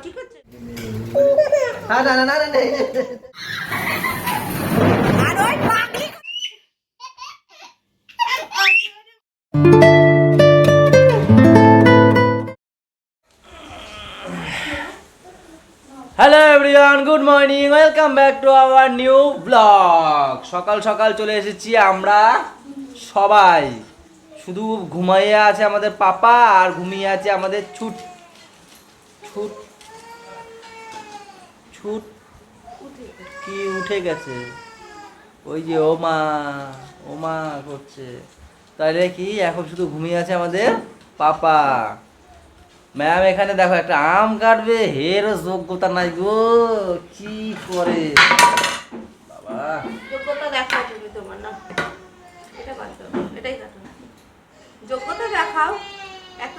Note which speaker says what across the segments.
Speaker 1: ঠিক আছে?
Speaker 2: না না না না না।
Speaker 1: আর ওই পাগলি
Speaker 2: hello everyone, good morning, welcome back to our new blog. সকাল সকাল চলে এসেছি আমরা সবাই। শুধু ঘুমাইয়ে আছে আমাদের পাপা আর ঘুমিয়ে আছে আমাদের ছুট ছুট ছুট কি উঠে গেছে। ওই যে ও মা করছে। তাহলে কি এখন শুধু ঘুমিয়ে আছে আমাদের পাপা। ম্যাম এখানে দেখো একটা আম কাটবে, হেরও যোগ্যতা নাই গো। কি করে বাবা,
Speaker 1: যোগ্যতা দেখাও তুমি তোমার, না এটা বাদ দাও, এটাই কাটো। যোগ্যতা দেখাও, এত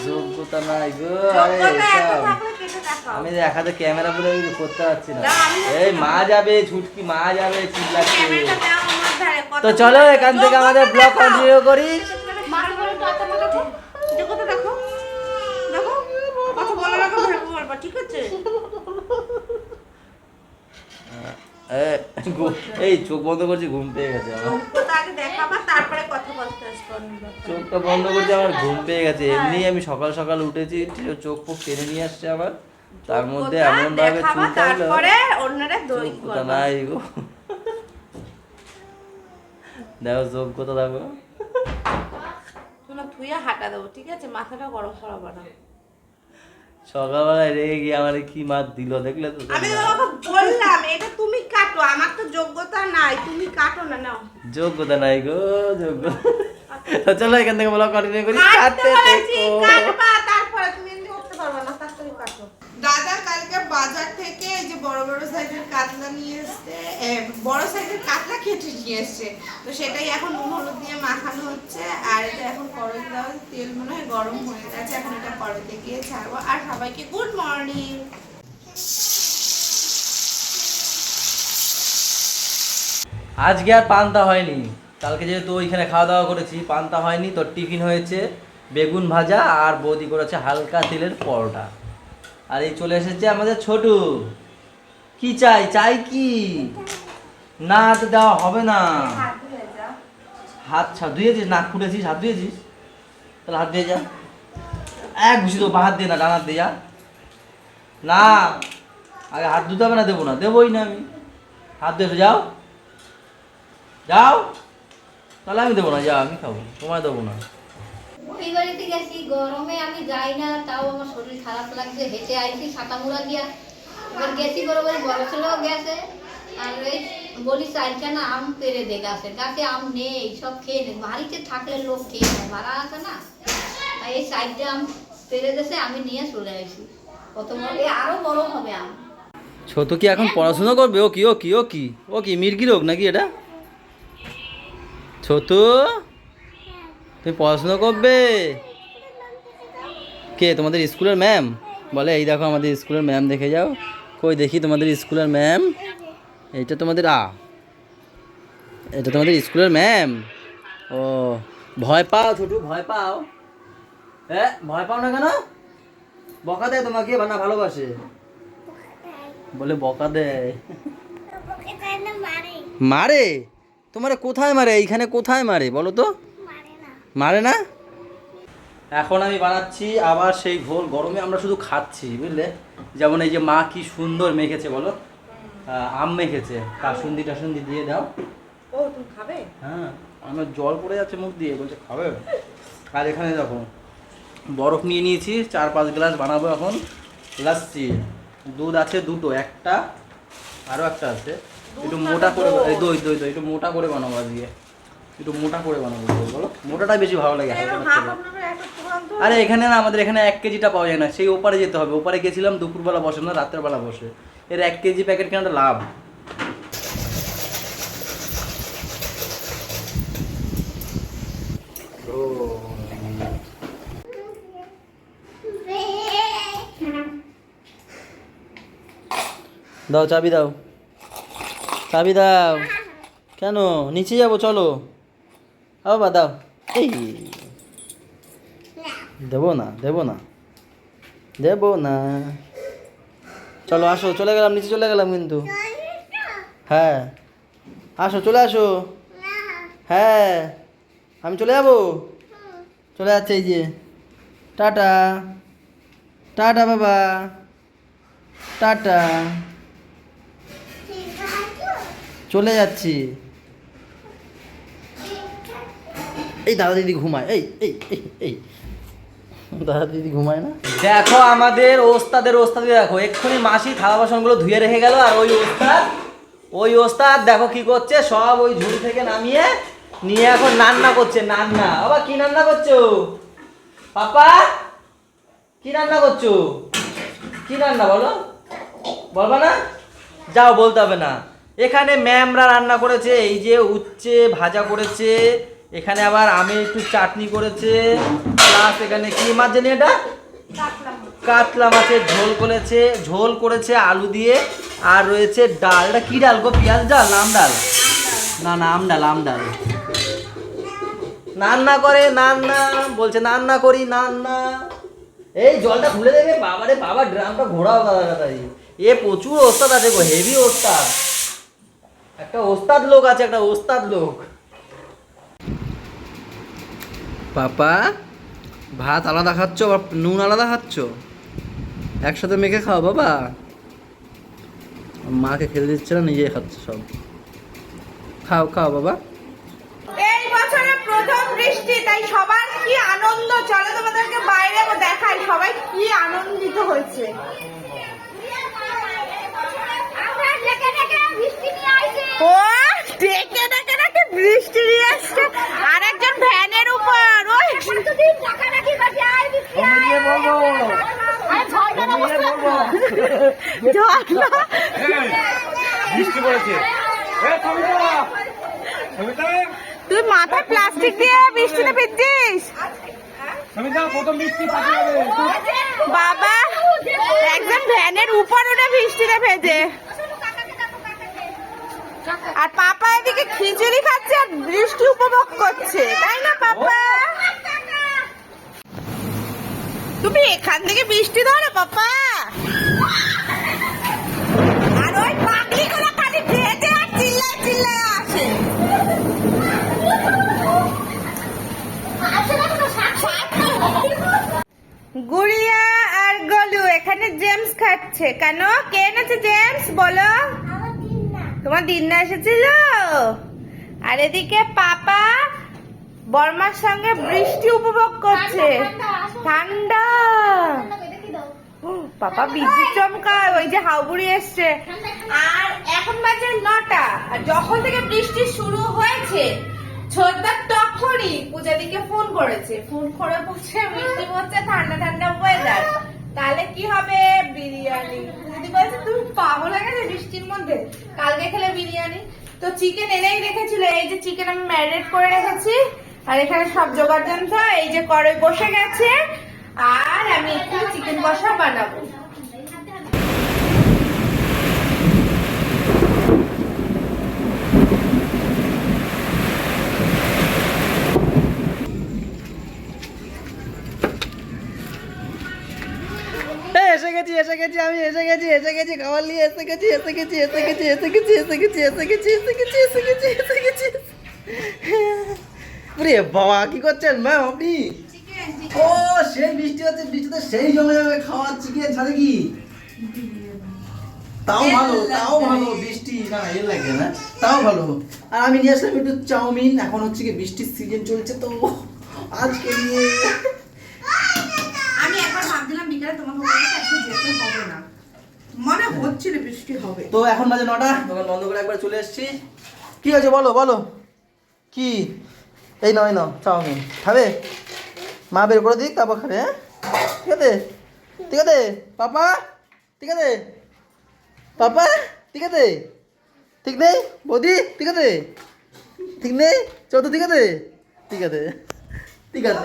Speaker 2: যোগ্যতা নাই গো। আরে
Speaker 1: যোগ্যতা এত
Speaker 2: এসব
Speaker 1: থাকলে কেটে দেখাও।
Speaker 2: আমি দেখাতে ক্যামেরা বলে করতে পারছি না।
Speaker 1: না, আমি
Speaker 2: এই মা যাবে, ছুটকি মা যাবে, চিল্লাচ্ছে।
Speaker 1: ক্যামেরাটা দাও আমার ধারে, কথা
Speaker 2: তো চলো
Speaker 1: বলো।
Speaker 2: এখান থেকে আমাদের
Speaker 1: যোগ্যতা
Speaker 2: ব্লগ
Speaker 1: দেখাও।
Speaker 2: কন্টিনিউ করি।
Speaker 1: মাথা করে টাকা দেখো, যোগ্যতা দেখো, দেখো কথা বলো না, ভেবে বলবা, ঠিক আছে?
Speaker 2: এই চোখ বন্ধ করছি, ঘুম পেয়ে গেছে আমার।
Speaker 1: যোগ্যতা আগে দেখাবা, তারপরে কথা বলতে আসবো।
Speaker 2: চোখটা বন্ধ করছি, আমার ঘুম পেয়ে গেছে। এমনি আমি সকাল সকাল উঠেছি, চোখ ফোক টেনে নিয়ে আসছে আমার। তার মধ্যে এমন ভাবে
Speaker 1: দেখাবা,
Speaker 2: চুলটা হলো,
Speaker 1: তারপরে অন্যরা দই
Speaker 2: যোগ্যতা
Speaker 1: করবা।
Speaker 2: নাই গো। দেখো যোগ্যতা দেখো।
Speaker 1: শোনো, থুইয়া হাঁটা দেবো, ঠিক আছে? মাথাটা গরম করাবো না।
Speaker 2: সকালবেলায় রেগে গিয়ে আমার কি মার দিল দেখলে তো।
Speaker 1: আমি তোমাকে বললাম এটা তুমি কাটো, আমার তো যোগ্যতা নাই, তুমি কাটো না। নাও,
Speaker 2: যোগ্যতা নাই গো, যোগ্যতা। তো চলো এখান থেকে ব্লগ কন্টিনিউ করি।
Speaker 1: কাটতে
Speaker 2: কাটতে
Speaker 1: বলেছি,
Speaker 2: থেকো।
Speaker 1: কাটবা, তারপরে তুমি এমনি উঠতে পারবে না, তাড়াতাড়ি কাটো। দাদা কালকে বাজার থেকে এই যে বড় বড় সাইজের কাতলা নিয়ে এসেছে, বড় সাইজের কাতলা কেটে নিয়ে এসেছে। তো সেটাই এখন নুন হলুদ দিয়ে মাখানো হচ্ছে। আর এটা এখন কড়াই দেওয়া, তেল মনে হয় গরম হয়ে গেছে, এখন এটা কড়াইতে গিয়ে ছাড়বো। আর সবাইকে গুড মর্নিং।
Speaker 2: আজকে আর পান্তা হয়নি। কালকে যেহেতু ওইখানে খাওয়া দাওয়া করেছি, পান্তা হয়নি। তো টিফিন হয়েছে বেগুন ভাজা, আর বৌদি করেছে হালকা তেলের পরোটা। আর এই চলে এসেছে আমাদের ছোটু। কি চাই? চাই কি? না তো দেওয়া হবে না। হাত ধুয়েছিস? নাক ফুটেছিস? হাত ধুয়েছিস? তাহলে হাত দিয়ে যা। এক ঘুষি দেবো, বা হাত দিয়ে না, ডান হাত দিয়ে যা। না, আগে হাত ধুতে হবে না? দেবো না, দেবোই না আমি। হাত দিয়ে যাও, যাও। তাহলে আমি দেবো না, যাও, আমি খাবো, তোমায় দেবো না।
Speaker 3: ওই বাড়িতে গেছি, গরমে আমি যাই না, তাও আমার শরীর খারাপ লাগছে। হেঁটে আইছি ছাতামুড়া দিয়া, এবার গেছি বরাবর, বড় ছেলেও গেছে। আর এই বলি চাইখানা আম পেরে দে, গাছে গাছে আম নেই, সব খেয়ে নেই। বাড়িতে থাকলে লোক খেয়ে নেয়, ভাড়া আছে না। তাই এই সাইডে আম পেরে দেছে, আমি নিয়ে চলে আসি। কত বড়, আরো বড় হবে আম।
Speaker 2: ছোট কি এখন পড়াশোনা করবে? ও কি ও কি ও কি ও কি মির্গি রোগ নাকি এটা? ছোট, তুমি পড়াশোনা করবে? কে তোমাদের স্কুলের ম্যাম? বলে এই দেখো আমাদের স্কুলের ম্যাম, দেখে যাও। কই দেখি তোমাদের স্কুলের ম্যাম। এইটা তোমাদের এটা তোমাদের স্কুলের ম্যাম। ও, ভয় পাও ছোটু? ভয় পাও? হ্যাঁ, ভয় পাও না কেন? বকা দেয় তোমাকে না ভালোবাসে? বলে বকা দেয়। মারে? তোমারে কোথায় মারে? এইখানে কোথায় মারে বলো তো? মারে না। এখন আমি বানাচ্ছি আবার সেই ঘোল। গরমে আমরা শুধু খাচ্ছি, বুঝলে? যেমন এই যে মা কি সুন্দর মেখেছে বলো, আম মেখেছে, কাসুন্দি টাসুন্দি দিয়ে দাও।
Speaker 1: ও, তুমি খাবে?
Speaker 2: হ্যাঁ, আমার জল পড়ে যাচ্ছে মুখ দিয়ে, বলছে খাবে। আর এখানে দেখো বরফ নিয়ে নিয়েছি, 4-5 গ্লাস বানাবো এখন লাচ্ছি। দুধ আছে দুটো, একটা আরও একটা আছে। একটু মোটা করে, দই দই দই একটু মোটা করে বানাবো আজকে, একটু মোটা করে বানাবো। বলো, মোটাটাই বেশি ভালো লাগে। আরে এখানে না, আমাদের এখানে 1 কেজিটা পাওয়া যায় না, সেই ওপারে যেতে হবে। ওপারে গেছিলাম, দুপুরবেলা বসে না, রাতের বেলা বসে। এর 1 কেজি প্যাকেট কেনাটা লাভ। দাও চাবি, দাও চাবি, দাও। কেন? নিচে যাবো, চলো। বাবা দাও। এই দেবো না, দেবো না, দেবো না। চলো আসো, চলে গেলাম, নিচে চলে গেলাম কিন্তু। হ্যাঁ আসো, চলে আসো। হ্যাঁ আমি চলে যাবো, চলে যাচ্ছে এই যে। টাটা টাটা বাবা, টাটা, চলে যাচ্ছি। এই দাদা দিদি ঘুমায়, এই এই এই এই দাদা দিদি ঘুমায় না। দেখো আমাদের ওস্তাদের ওস্তাদি, দেখো এক্ষুনি মাসি থালা বাসনগুলো ধুয়ে রেখে গেল। আর ওই ওস্তাদ দেখো কি করছে, সব ওই ঝুড়ি থেকে নামিয়ে নিয়ে এখন রান্না করছে। রান্না বাবা, কি রান্না করছো পাপা? কি রান্না করছো? কি রান্না বলো, বলবা না? যাও, বলতে হবে না। এখানে ম্যামরা রান্না করেছে, এই যে উচ্ছে ভাজা করেছে, এখানে আবার আমি একটু চাটনি করেছে, প্লাস এখানে কি মাছ জানি এটা, কাতলা মাছের ঝোল করেছে আলু দিয়ে। আর রয়েছে ডাল, এটা কি ডাল গো? পেঁয়াজ ডাল না আম ডাল? না না আম ডাল। রান্না করে, রান্না বলছে, রান্না করি, রান্না। এই জলটা খুলে দেবে বাবারে বাবা, ড্রামটা ঘোরাও দাদা। এ প্রচুর ওস্তাদ আছে গো, হেভি ওস্তাদ। একটা ওস্তাদ লোক আছে, একটা ওস্তাদ লোক। পাপা ভাত আলাদা খাচ্ছ, আবার নুন আলাদা খাচ্ছ, একসাথে মেখে খাও বাবা। মাকে খেতে দিচ্ছে না, নিজেই খাচ্ছে সব। খাও খাও বাবা।
Speaker 1: এই বছরে প্রথম বৃষ্টি, তাই সবার কি আনন্দ। চলো তোমাদেরকে বাইরে দেখাই সবাই কি আনন্দিত হয়েছে। ও ডেকে ডেকে ডেকে বৃষ্টি নিয়ে আসছে, আর একজন ভ্যানের উপর। ওই
Speaker 4: বৃষ্টি পড়েছে,
Speaker 1: তুই মাথায় প্লাস্টিক দিয়ে বৃষ্টিতে ভিজছিস বাবা। একজন ভ্যানের উপর উঠে বৃষ্টিতে ভেজে, আর পাপা এদিকে খিচুড়ি খাচ্ছে আর বৃষ্টি উপভোগ করছে, তাই না পাপা? তুমি এখান থেকে বৃষ্টি ধরো পাপা। আর ওই পাখিগুলো খালি ভেজে আর চিল্লায় আসে। গুড়িয়া আর গলু এখানে জেমস খাচ্ছে। কেন, কে এনেছে জেমস বলো? তোমার দিন্না এসেছিল। আর এদিকে পাপা বর্মার সঙ্গে বৃষ্টি উপভোগ করছে, ঠান্ডা। পাপা বিদ্যুৎ চমকায়, ওই যে হাওড়ি এসছে। আর এখন বাজে 9টা, আর যখন থেকে বৃষ্টি শুরু হয়েছে ছোটদা তখনই পূজাদিকে ফোন করেছে, ফোন করে বলছে বৃষ্টি হচ্ছে, ঠান্ডা ঠান্ডা ওয়েদার, তাহলে কি হবে? বিরিয়ানি। পূজাদি বলছে তুমি পাগল হয়ে গেছে বৃষ্টির মধ্যে, কালকে খেলে বিরিয়ানি। তো চিকেন এনেই রেখেছিল, এই যে চিকেন আমি ম্যারিনেট করে রেখেছি, আর এখানে সব জোগাড় যন্ত্র এই যে কড়াই বসে গেছে, আর আমি একটু চিকেন কষা বানাবো।
Speaker 2: আমি এসে গেছি খাবার নিয়ে এসে গেছি। বাবা কি করছেন ম্যাম আপনি? ও সেই বৃষ্টি হচ্ছে, বৃষ্টিতে সেই জমে যাবে খাওয়ার চিকেন সাথে কি। তাও ভালো বৃষ্টি না এর লাগে না, তাও ভালো। আর আমি নিয়ে আসলাম একটু চাউমিন, এখন হচ্ছে কি বৃষ্টির সিজন চলছে তো আজকে নিয়ে।
Speaker 1: আমি একবার ভাবছিলাম বিকালে তোমার বাড়িতে আজকে যেতে হবে না, মনে হচ্ছিল বৃষ্টি হবে।
Speaker 2: তো এখন বাজে 9টা, দোকান বন্ধ করে একবার চলে এসেছি। কি হয়েছে বলো কি? এই নাও চাউমিন খাবে, মা বের করে দিই তারপর খাবে। হ্যাঁ ঠিক আছে পাপা, ঠিক আছে পাপা, ঠিক আছে, ঠিক নেই বৌদি, ঠিক আছে, ঠিক নেই চৌধু, ঠিক আছে, ঠিক আছে, ঠিক আছে।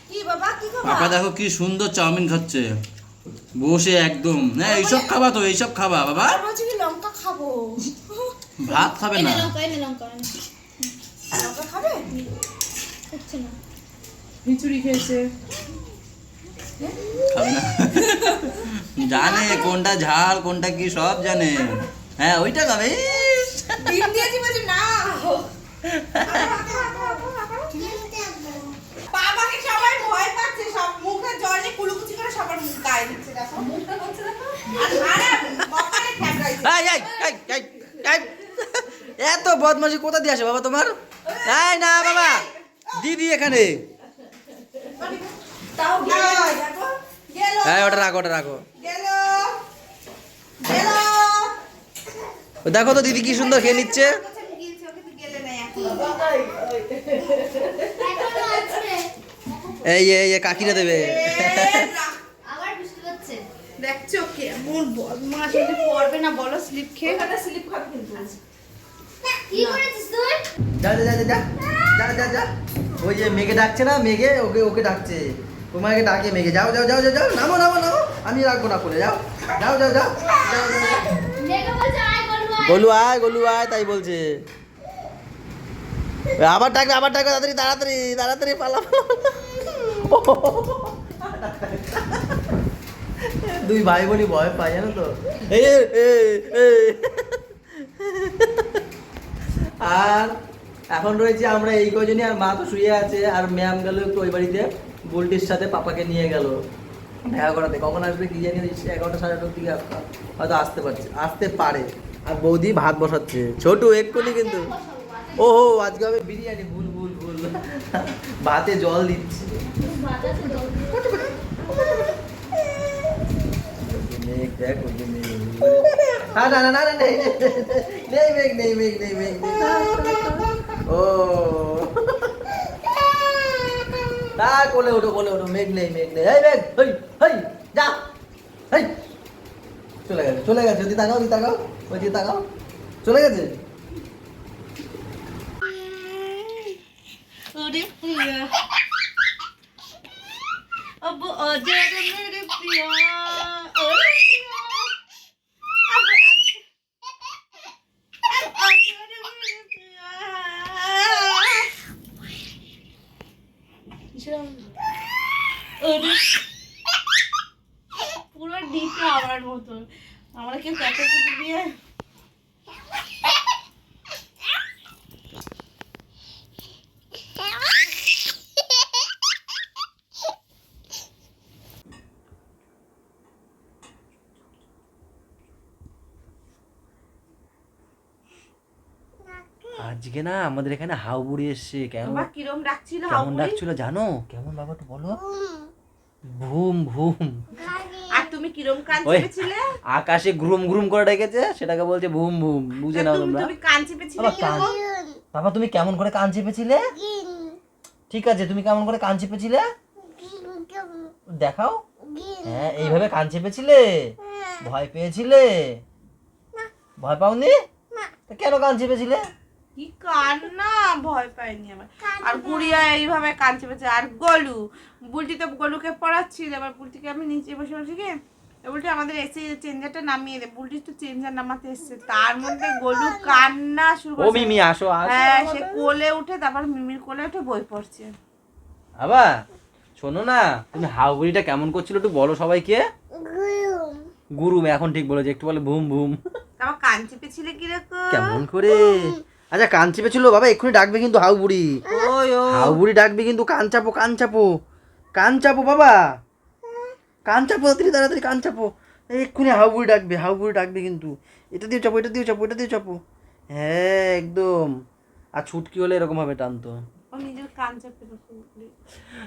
Speaker 1: কি বাবা কি খাবা?
Speaker 2: পাপা দেখো কি সুন্দর চাউমিন খাচ্ছে বসে একদম। হ্যাঁ এইসব খাবা তো, এইসব খাবা বাবা।
Speaker 1: বলছি কি লঙ্কা খাবো,
Speaker 2: ভাত খাবে না।
Speaker 3: লঙ্কা
Speaker 1: খাবে? খিচুড়ি খেয়েছে।
Speaker 2: খাবে না। জানে কোনটা ঝাল কোনটা কি সব জানে। হ্যাঁ ওইটা খাবে।
Speaker 1: ডিম দিয়েছি বলছি না। বাবাকে সবাই ভয় পাচ্ছে, সব মুখে জল নিয়ে কুলুকুচি করে সবার মুখ গায়ে দিচ্ছে, দেখো মুখটা করছে দেখো। আর আরে বাবাকে ঠ্যাকরাইছে।
Speaker 2: এত বদমাশি কোথা দিয়ে আসে বাবা তোমার? এই না বাবা, দিদি এখানে।
Speaker 1: তাও গেল দেখো, গেল।
Speaker 2: হ্যাঁ ওটা রাখো ওটা রাখো।
Speaker 1: গেল গেল।
Speaker 2: দেখো তো দিদি কি সুন্দর খেয়ে নিচ্ছে।
Speaker 1: গিলছে, ওকে তো গেলে নাই এখন।
Speaker 3: এখনো আছে।
Speaker 2: এই এই কাকিরা দেবে।
Speaker 3: আবার বৃষ্টি হচ্ছে।
Speaker 1: দেখছো কেমন বদমাশ, যদি পড়বে না বলো স্লিপ খেয়ে। এখানে স্লিপ খাবে কিন্তু।
Speaker 3: কি করেছিস তুই?
Speaker 2: যা যা যা যা যা যা যা। ওই যে মেঘে ডাকছে না, মেঘে ওকে ওকে ডাকছে। তোমাকে ডাকে মেঘে, যাও যাও যাও যাও যাও, নামো নামো নামো, আমি রাখবো না করে, যাও যাও যাও যাও।
Speaker 3: মেঘে বলছে আয় বলবো আয়।
Speaker 2: গোলু আয় তাই বলছে। আবার ডাকবে তাড়াতাড়ি তাড়াতাড়ি তাড়াতাড়ি পালা। দুই ভাই বোনই ভয় পায় জানো তো। আর এখন রয়েছে আমরা এই কজনই, আর মা তো শুয়ে আছে, আর ম্যাম গেল একটু ওই বাড়িতে বুলটির সাথে পাপাকে নিয়ে গেল দেখা করাতে। কখন আসবে কি জানি, 11টা 11:30 দিকে হয়তো আসতে পারে। আর বৌদি ভাত বসাচ্ছে, ছোটু এক্ষুনি কিন্তু। ও আজকে হবে বিরিয়ানি, ভুল ভাতে জল দিচ্ছে। মেঘ দেখ, ওই যে মেঘ। না না না না নেই মেঘ। ও তা কোলে ওঠো মেঘ নেই। এই মেঘ হই যা, হই চলে গেছে। ওদিকে তাকাও ওইদিকে তাকাও, চলে গেছে।
Speaker 1: ওরে প্রিয়া अब अजर मेरे प्रिया ओरे प्रिया अब अजर मेरे प्रिया ओरे পুরো ডিপে আমার মতো আমরা কেউ কাছে দিয়ে
Speaker 2: আজকে না আমাদের এখানে হাউবুড়ি এসছে। কেমন
Speaker 1: কিরম ডাকছিল
Speaker 2: কেমন ডাকছিল জানো? কেমন বাবা একটু বলো। ভুম ভুম।
Speaker 1: আর তুমি কিরম কান
Speaker 2: ওই
Speaker 1: চেপেছিলে?
Speaker 2: আকাশে গ্রুম গ্রুম করে ডেকেছে, সেটাকে বলছে ভুম ভুম। বুঝে নাও তোমরা।
Speaker 1: তুমি কান চেপেছিলে
Speaker 2: বাবা তুমি কেমন করে কান চেপেছিলে? ঠিক আছে, তুমি কেমন করে কান চেপেছিলে দেখাও। হ্যাঁ এইভাবে কান চেপেছিলে? ভয় পেয়েছিলে? ভয় পাওনি? কেন কান চেপেছিলে?
Speaker 1: কি কান্না, ভয় পাইনি আমার। আর গুড়িয়া এইভাবে কান চেপেছে। আর বুলটি তো গলুকে পড়াচ্ছিল, এবার বুলটিকে আমি নিচে বসে কি বুলটি আমাদের এসে চেঞ্জারটা নামিয়ে দে, বুলটি তো চেঞ্জার নামাতে এসছে, তার মধ্যে গলু কান্না শুরু
Speaker 2: ও মিমি আসো।
Speaker 1: হ্যাঁ সে কোলে উঠে, তারপর মিমির কোলে উঠে বই পড়ছে।
Speaker 2: আবা শোনো না, তুমি হাউবুড়িটা কেমন করছিল একটু বলো সবাইকে। গুরুম এখন ঠিক বলেছে, একটু বলে ভুম ভুম।
Speaker 1: তারপর কান চেপেছিলে কিরকম
Speaker 2: কেমন করে? আচ্ছা কান চেপেছিল বাবা, এক্ষুনি ডাকবে কিন্তু হাউবুড়ি। হাউবুড়ি ডাকবে কিন্তু, কান চাপো বাবা, কান চাপো তাড়াতাড়ি কান চাপো। এক্ষুনি হাউবুড়ি ডাকবে কিন্তু। এটা দিয়ে চাপো। হ্যাঁ একদম। আর ছুটকি হলে এরকম ভাবে টানতো।
Speaker 1: নিজের কান চেপে।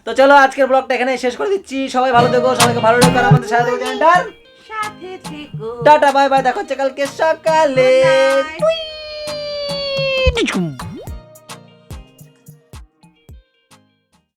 Speaker 2: তো চলো আজকের ব্লগটা এখানে শেষ করে দিচ্ছি। সবাই ভালো থেকো, সবাইকে ভালো রেখো, আর আমাদের সাথে থেকো। টাটা বাই বাই, দেখা হচ্ছে কালকে সকালে।